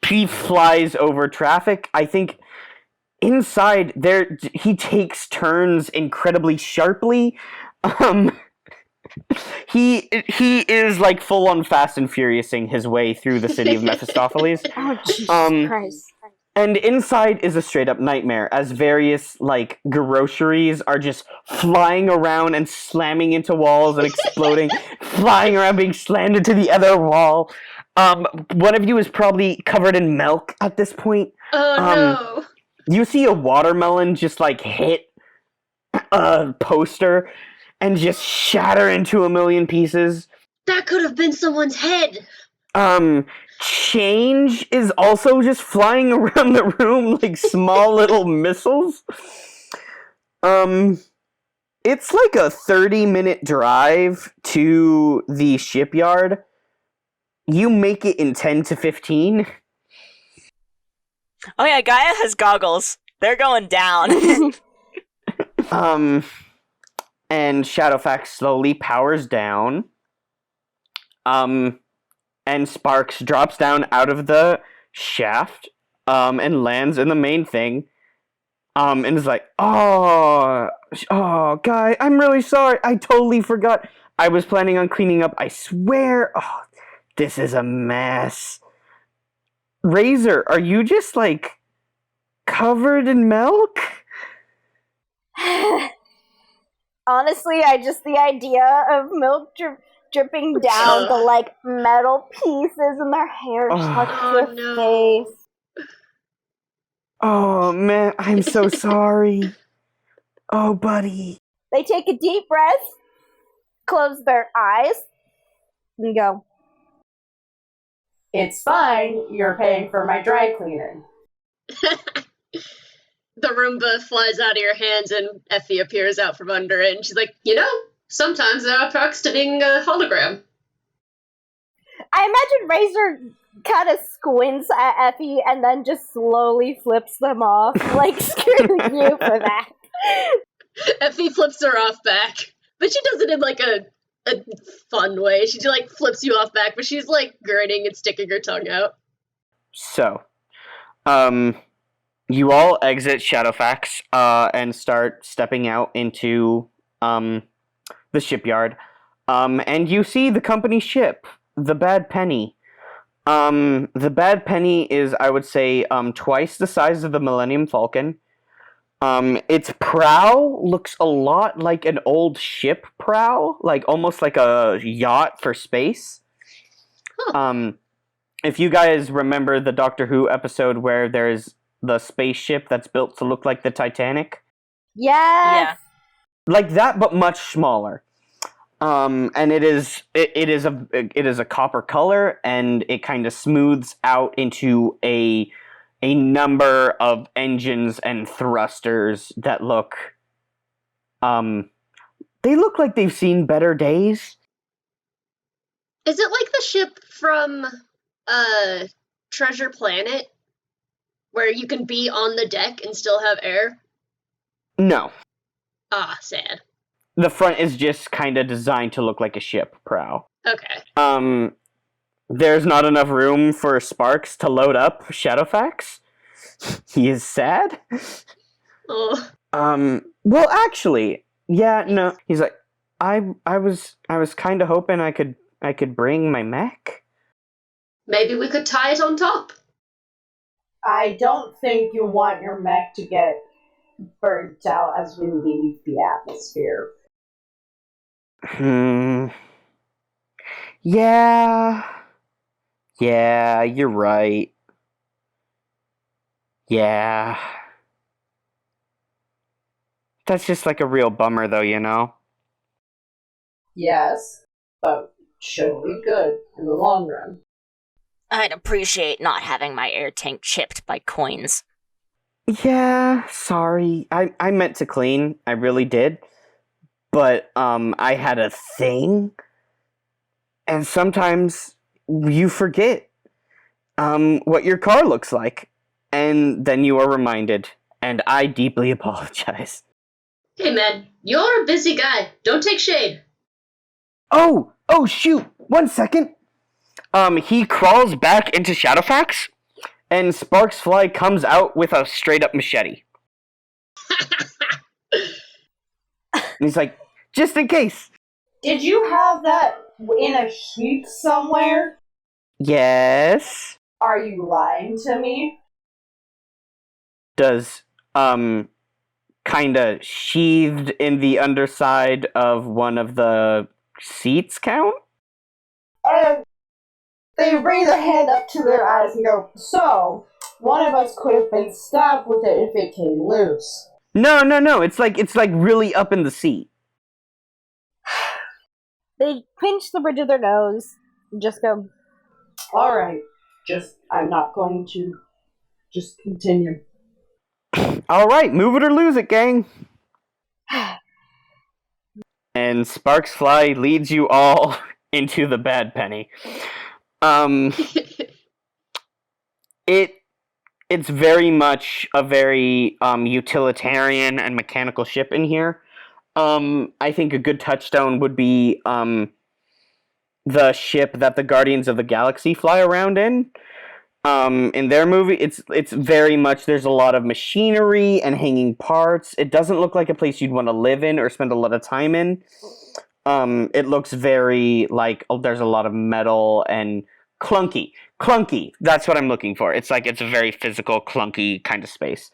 He flies over traffic. I think inside there, he takes turns incredibly sharply. He is full on Fast and Furiousing his way through the city of Mephistopheles. Oh, Jesus Christ. And inside is a straight up nightmare, as various groceries are just flying around and slamming into walls and exploding, flying around, being slammed into the other wall. One of you is probably covered in milk at this point. Oh no! You see a watermelon just hit a poster and just shatter into a million pieces. That could have been someone's head. Change is also just flying around the room like small little missiles. It's a 30-minute drive to the shipyard. You make it in 10 to 15. Oh yeah, Gaia has goggles. They're going down. And Shadowfax slowly powers down And Sparks drops down out of the shaft, and lands in the main thing, and is like, oh, guy, I'm really sorry. I totally forgot. I was planning on cleaning up. I swear. Oh, this is a mess. Razor, are you just, like, covered in milk? Honestly, the idea of milk dripping down the, like, metal pieces in their hair touch your face. Oh, man, I'm so sorry. Oh, buddy. They take a deep breath, close their eyes, and go, It's fine. You're paying for my dry cleaning. The Roomba flies out of your hands and Effie appears out from under it, and she's like, sometimes our truck's studying a hologram. I imagine Razor kind of squints at Effie and then just slowly flips them off. Like, screw you for that. Effie flips her off back, but she does it in, like, a fun way. She, like, flips you off back, but she's, like, grinning and sticking her tongue out. So, you all exit Shadowfax, and start stepping out into, the shipyard. And you see the company ship, the Bad Penny. The Bad Penny is, I would say, twice the size of the Millennium Falcon. Its prow looks a lot like an old ship prow, like almost like a yacht for space. Huh. If you guys remember the Doctor Who episode where there's the spaceship that's built to look like the Titanic, Yes! Yeah. like that, but much smaller. And it is a copper color, and it kind of smooths out into a number of engines and thrusters that look, they look like they've seen better days. Is it like the ship from, Treasure Planet? Where you can be on the deck and still have air? No. Ah, sad. The front is just kind of designed to look like a ship prow. Okay. There's not enough room for Sparks to load up Shadowfax. He is sad. Oh. Well, actually, yeah, no. He's like, I was kind of hoping I could bring my mech. Maybe we could tie it on top. I don't think you want your mech to get burnt out as we leave the atmosphere. Yeah, you're right. Yeah. That's just like a real bummer, though, you know? Yes, but should be good in the long run. I'd appreciate not having my air tank chipped by coins. Yeah, sorry. I meant to clean. I really did. But, I had a thing. And sometimes you forget, what your car looks like. And then you are reminded. And I deeply apologize. Hey man, you're a busy guy. Don't take shade. Oh, shoot. 1 second. He crawls back into Shadowfax, and Sparks Fly comes out with a straight-up machete. And he's like, just in case. Did you have that in a sheath somewhere? Yes. Are you lying to me? Does, kinda sheathed in the underside of one of the seats count? They bring their hand up to their eyes and go, so, one of us could have been stabbed with it if it came loose. No. It's like really up in the seat. They pinch the bridge of their nose and just go, Alright, I'm not going to. Just continue. Alright, move it or lose it, gang. And Sparks Fly leads you all into the Bad Penny. It's very much a very utilitarian and mechanical ship in here. I think a good touchstone would be the ship that the Guardians of the Galaxy fly around in. In their movie, it's very much, there's a lot of machinery and hanging parts. It doesn't look like a place you'd want to live in or spend a lot of time in. It looks very like there's a lot of metal and clunky. That's what I'm looking for. It's like it's a very physical, clunky kind of space.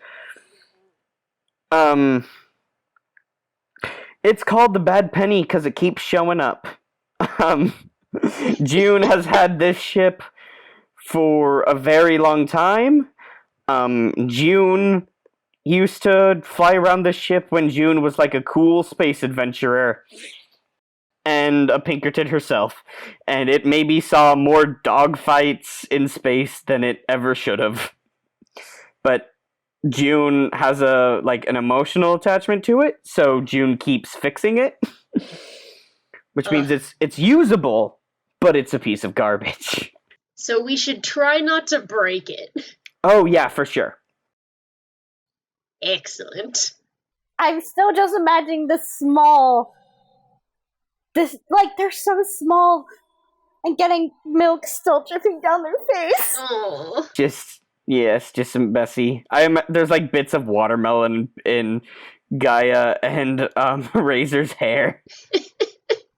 It's called the Bad Penny because it keeps showing up. June has had this ship for a very long time. June used to fly around this ship when June was like a cool space adventurer and a Pinkerton herself, and it maybe saw more dogfights in space than it ever should have. But June has an emotional attachment to it, so June keeps fixing it, which means it's usable, but it's a piece of garbage. So we should try not to break it. Oh yeah, for sure. Excellent. I'm still just imagining they're so small and getting milk still dripping down their face. Oh. Just some messy. There's like bits of watermelon in Gaia and Razor's hair.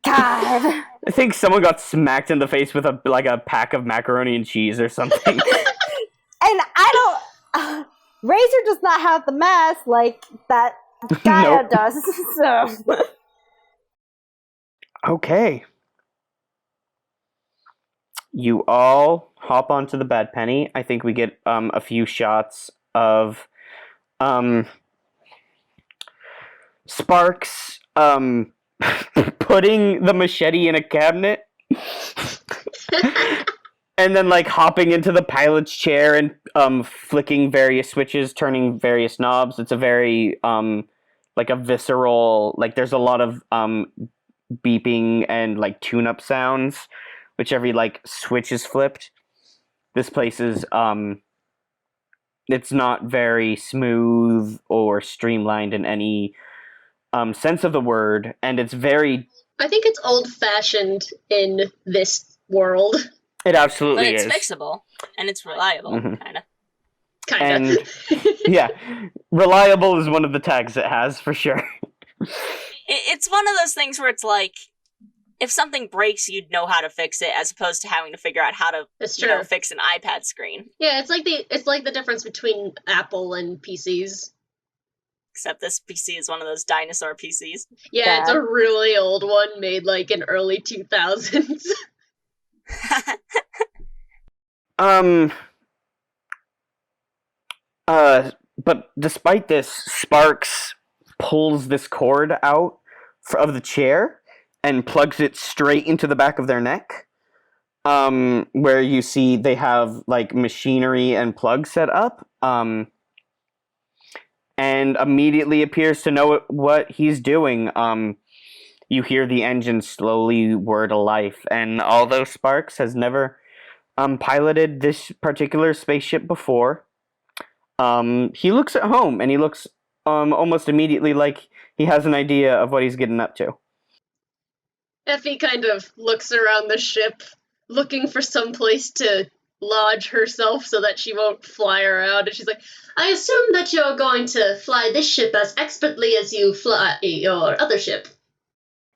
God. I think someone got smacked in the face with a pack of macaroni and cheese or something. And I don't. Razor does not have the mask like that Gaia Nope. does. So. Okay. You all hop onto the Bad Penny. I think we get a few shots of Sparks putting the machete in a cabinet and then like hopping into the pilot's chair and flicking various switches, turning various knobs. It's a very like a visceral, like there's a lot of beeping and like tune-up sounds which every like switch is flipped. This place is it's not very smooth or streamlined in any sense of the word, and it's very... I think it's old-fashioned in this world. It absolutely But it's is. fixable, and it's reliable, Mhm. kind of. Kinda. And yeah, reliable is one of the tags it has, for sure. It's one of those things where it's like, if something breaks, you'd know how to fix it, as opposed to having to figure out how to That's you know, true. fix an iPad screen. Yeah, it's like the difference between Apple and PCs. Except this PC is one of those dinosaur PCs. Yeah, it's Bad. a really old one made like in early 2000s. But despite this, Sparks pulls this cord out of the chair and plugs it straight into the back of their neck. Where you see they have like machinery and plugs set up. And immediately appears to know what he's doing. You hear the engine slowly whir to life, and although Sparks has never piloted this particular spaceship before, he looks at home, and he looks almost immediately like he has an idea of what he's getting up to. Effie kind of looks around the ship, looking for some place to lodge herself so that she won't fly around, and she's like, I assume that you're going to fly this ship as expertly as you fly your other ship.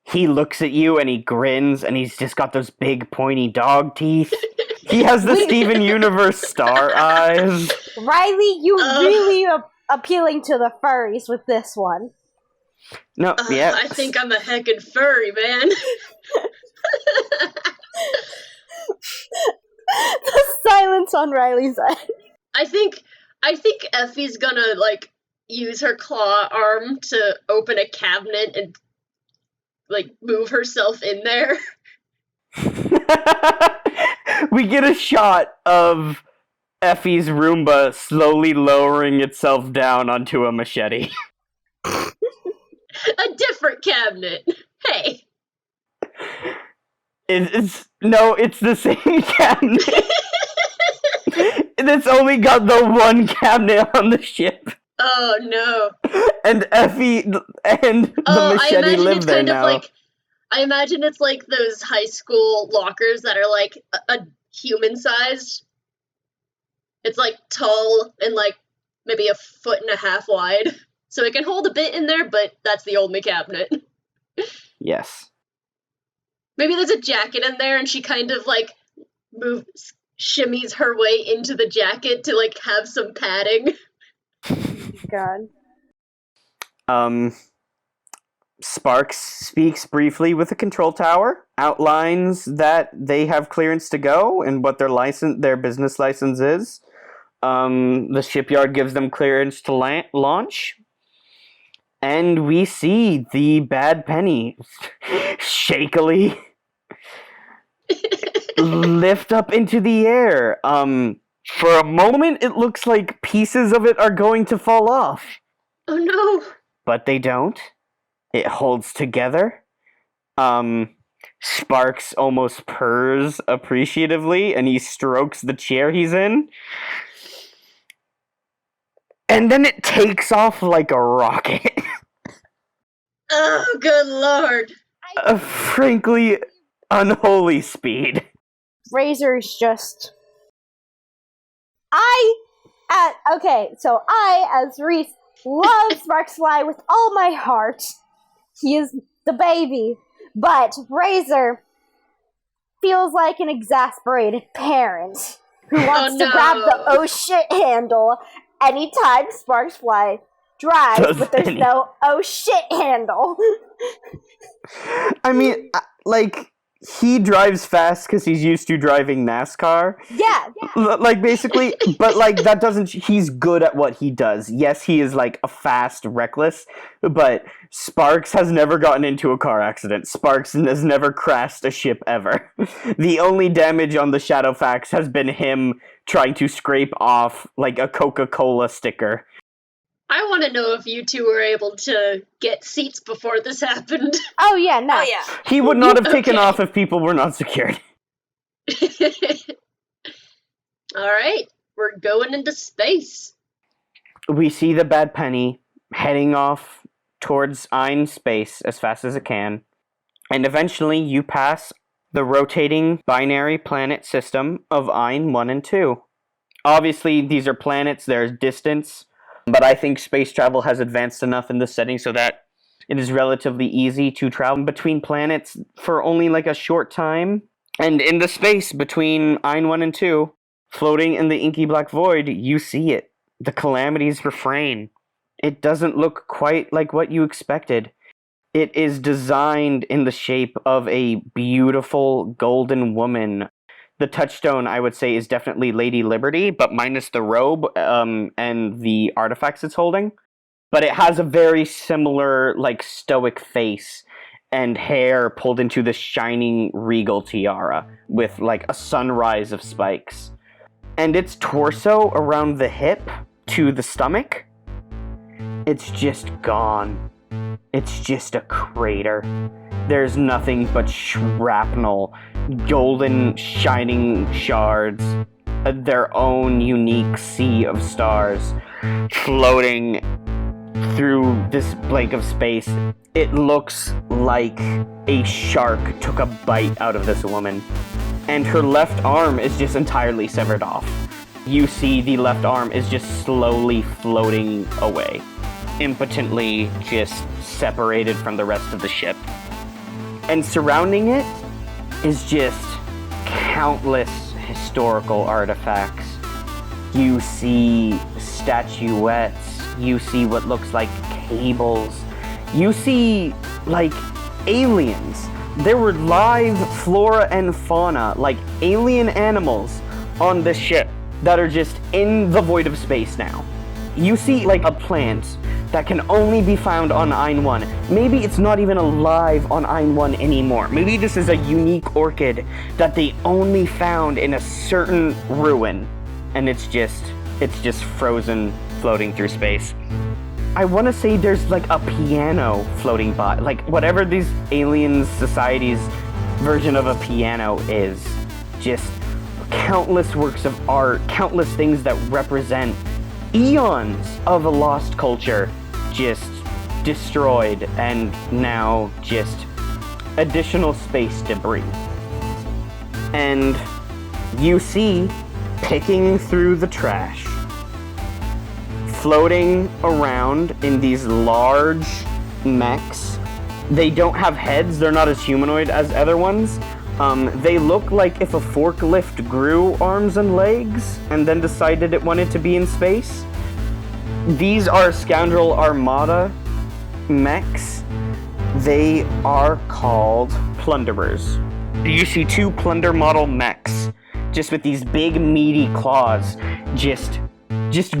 He looks at you and he grins, and he's just got those big pointy dog teeth. He has the Steven Universe star eyes. Riley, you really appealing to the furries with this one. No, yeah. I think I'm a heckin' furry, man. The silence on Riley's eye. I think Effie's gonna like use her claw arm to open a cabinet and like move herself in there. We get a shot of Effie's Roomba slowly lowering itself down onto a machete. A different cabinet. Hey. It's the same cabinet. It's only got the one cabinet on the ship. Oh no. And Effie and the I machete imagine live it's there kind now. of like I imagine it's like those high school lockers that are like a human sized. It's like tall and like maybe 1.5 feet wide. So it can hold a bit in there, but that's the only cabinet. Yes. Maybe there's a jacket in there and she kind of like shimmies her way into the jacket to like have some padding. God. Sparks speaks briefly with the control tower, outlines that they have clearance to go and what their business license is. The shipyard gives them clearance to launch. And we see the Bad Penny shakily lift up into the air. For a moment, it looks like pieces of it are going to fall off. Oh no! But they don't. It holds together. Sparks almost purrs appreciatively, and he strokes the chair he's in. And then it takes off like a rocket. Oh, good lord! A frankly unholy speed. Razor's just. So I, as Reese, love Sparksfly with all my heart. He is the baby. But Razor feels like an exasperated parent who wants to grab the oh shit handle anytime Sparksfly drives, but there's no oh shit handle. I mean, he drives fast because he's used to driving NASCAR. Yeah. Basically, but that doesn't, he's good at what he does. Yes, he is a fast, reckless, but Sparks has never gotten into a car accident. Sparks has never crashed a ship ever. The only damage on the Shadowfax has been him trying to scrape off a Coca-Cola sticker. I want to know if you two were able to get seats before this happened. Oh yeah, no. Oh yeah. He would not have taken off if people were not secured. Alright, we're going into space. We see the Bad Penny heading off towards Ein space as fast as it can. And eventually you pass the rotating binary planet system of Ein 1 and 2. Obviously, these are planets, there's distance, but I think space travel has advanced enough in this setting so that it is relatively easy to travel between planets for only a short time. And in the space between Ein 1 and 2, floating in the inky black void, you see it. The Calamity's refrain. It doesn't look quite like what you expected. It is designed in the shape of a beautiful golden woman. The touchstone, I would say, is definitely Lady Liberty, but minus the robe and the artifacts it's holding. But it has a very similar, stoic face and hair pulled into the shining regal tiara with, a sunrise of spikes. And its torso around the hip to the stomach, it's just gone. It's just a crater. There's nothing but shrapnel, golden shining shards, their own unique sea of stars floating through this blank of space. It looks like a shark took a bite out of this woman, and her left arm is just entirely severed off. You see the left arm is just slowly floating away, impotently just separated from the rest of the ship. And surrounding it is just countless historical artifacts. You see statuettes, you see what looks like cables, you see, aliens. There were live flora and fauna, alien animals on this ship that are just in the void of space now. You see, a plant that can only be found on Ein 1. Maybe it's not even alive on Ein 1 anymore. Maybe this is a unique orchid that they only found in a certain ruin, and it's just frozen, floating through space. I want to say there's a piano floating by, whatever these alien society's version of a piano is. Just countless works of art, countless things that represent eons of a lost culture just destroyed and now just additional space debris. And you see, picking through the trash, floating around in these large mechs. They don't have heads, they're not as humanoid as other ones. They look like if a forklift grew arms and legs and then decided it wanted to be in space. These are Scoundrel Armada mechs. They are called Plunderers. You see 2 Plunder model mechs, just with these big meaty claws, just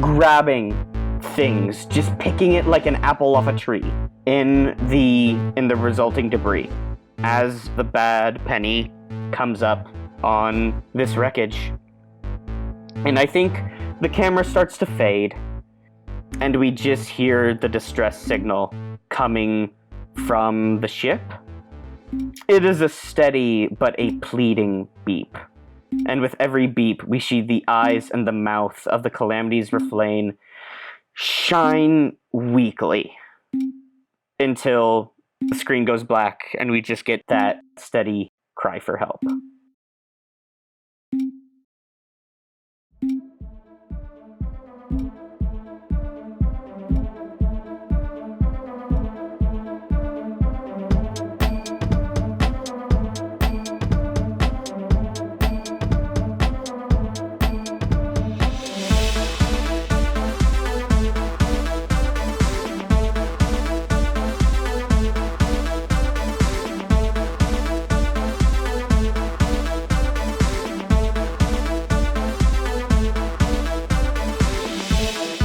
grabbing things, just picking it like an apple off a tree in the resulting debris. As the bad penny comes up on this wreckage. And I think the camera starts to fade, and we just hear the distress signal coming from the ship. It is a steady but a pleading beep. And with every beep, we see the eyes and the mouth of the Calamity's Refrain shine weakly until the screen goes black and we just get that steady cry for help.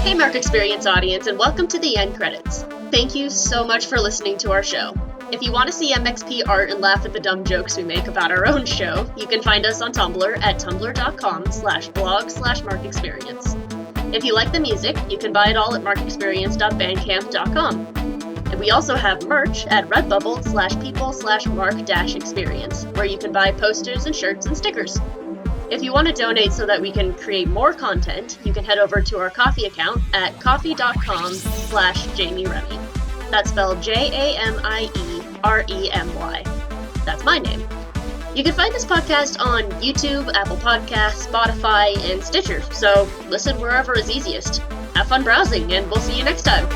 Hey Mark Experience audience, and welcome to the end credits. Thank you so much for listening to our show. If you want to see MXP art and laugh at the dumb jokes we make about our own show, you can find us on Tumblr at tumblr.com/blog/markexperience. If you like the music, you can buy it all at markexperience.bandcamp.com. And we also have merch at redbubble/people/mark-experience, where you can buy posters and shirts and stickers. If you want to donate so that we can create more content, you can head over to our Ko-fi account at ko-fi.com/Jamie Remy. That's spelled JAMIEREMY. That's my name. You can find this podcast on YouTube, Apple Podcasts, Spotify, and Stitcher, so listen wherever is easiest. Have fun browsing, and we'll see you next time.